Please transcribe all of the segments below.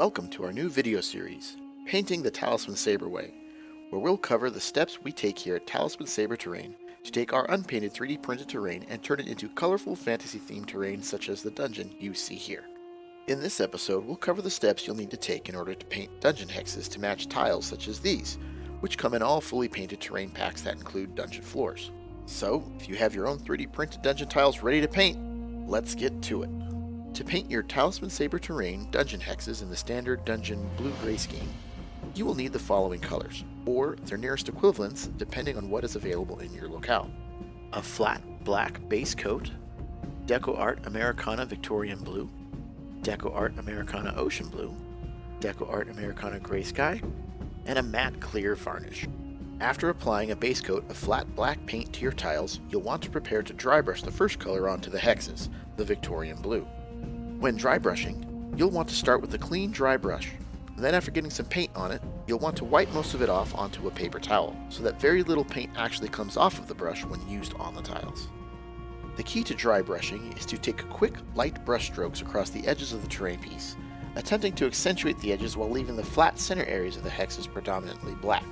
Welcome to our new video series, Painting the Talisman Sabre Way, where we'll cover the steps we take here at Talisman Sabre Terrain to take our unpainted 3D printed terrain and turn it into colorful fantasy-themed terrain such as the dungeon you see here. In this episode, we'll cover the steps you'll need to take in order to paint dungeon hexes to match tiles such as these, which come in all fully painted terrain packs that include dungeon floors. So, if you have your own 3D printed dungeon tiles ready to paint, let's get to it. To paint your Talisman Sabre Terrain dungeon hexes in the standard dungeon blue-gray scheme, you will need the following colors, or their nearest equivalents depending on what is available in your locale. A flat black base coat, Deco Art Americana Victorian Blue, Deco Art Americana Ocean Blue, Deco Art Americana Gray Sky, and a matte clear varnish. After applying a base coat of flat black paint to your tiles, you'll want to prepare to dry brush the first color onto the hexes, the Victorian Blue. When dry brushing, you'll want to start with a clean dry brush, and then after getting some paint on it, you'll want to wipe most of it off onto a paper towel, so that very little paint actually comes off of the brush when used on the tiles. The key to dry brushing is to take quick, light brush strokes across the edges of the terrain piece, attempting to accentuate the edges while leaving the flat center areas of the hexes predominantly black.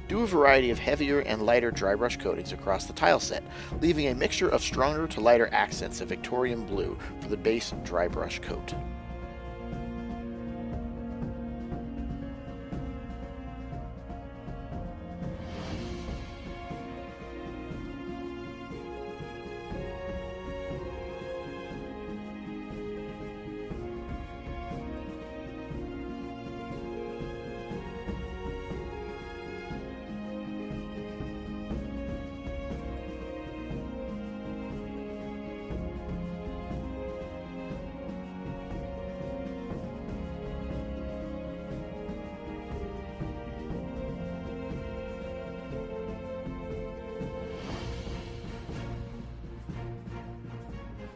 Do a variety of heavier and lighter dry brush coatings across the tile set, leaving a mixture of stronger to lighter accents of Victorian blue for the base dry brush coat.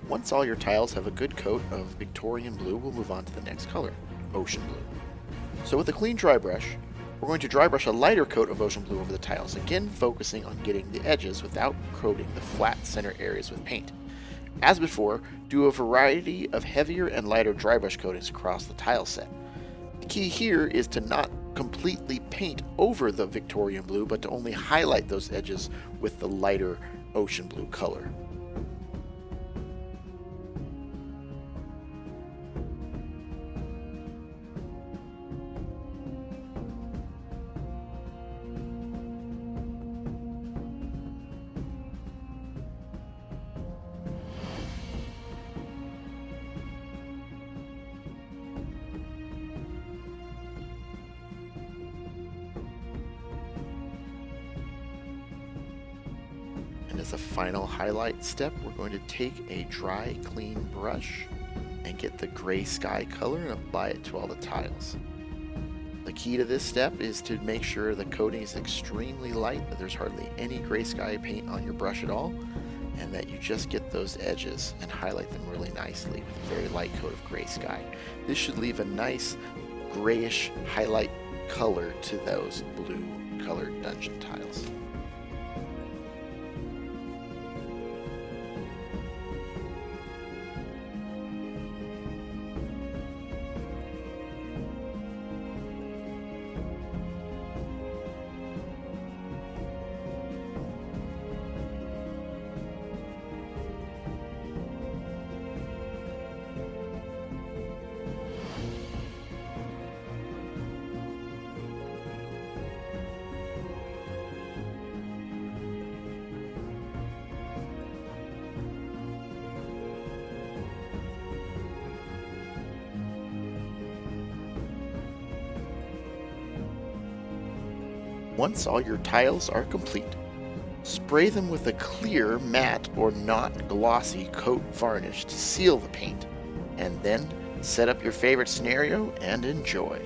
Once all your tiles have a good coat of Victorian blue, we'll move on to the next color, Ocean Blue. So with a clean dry brush, we're going to dry brush a lighter coat of Ocean Blue over the tiles, again focusing on getting the edges without coating the flat center areas with paint. As before, do a variety of heavier and lighter dry brush coatings across the tile set. The key here is to not completely paint over the Victorian blue, but to only highlight those edges with the lighter Ocean Blue color. And as a final highlight step, we're going to take a dry, clean brush and get the gray sky color and apply it to all the tiles. The key to this step is to make sure the coating is extremely light, that there's hardly any gray sky paint on your brush at all, and that you just get those edges and highlight them really nicely with a very light coat of gray sky. This should leave a nice grayish highlight color to those blue colored dungeon tiles. Once all your tiles are complete, spray them with a clear, matte, or not glossy coat varnish to seal the paint, and then set up your favorite scenario and enjoy.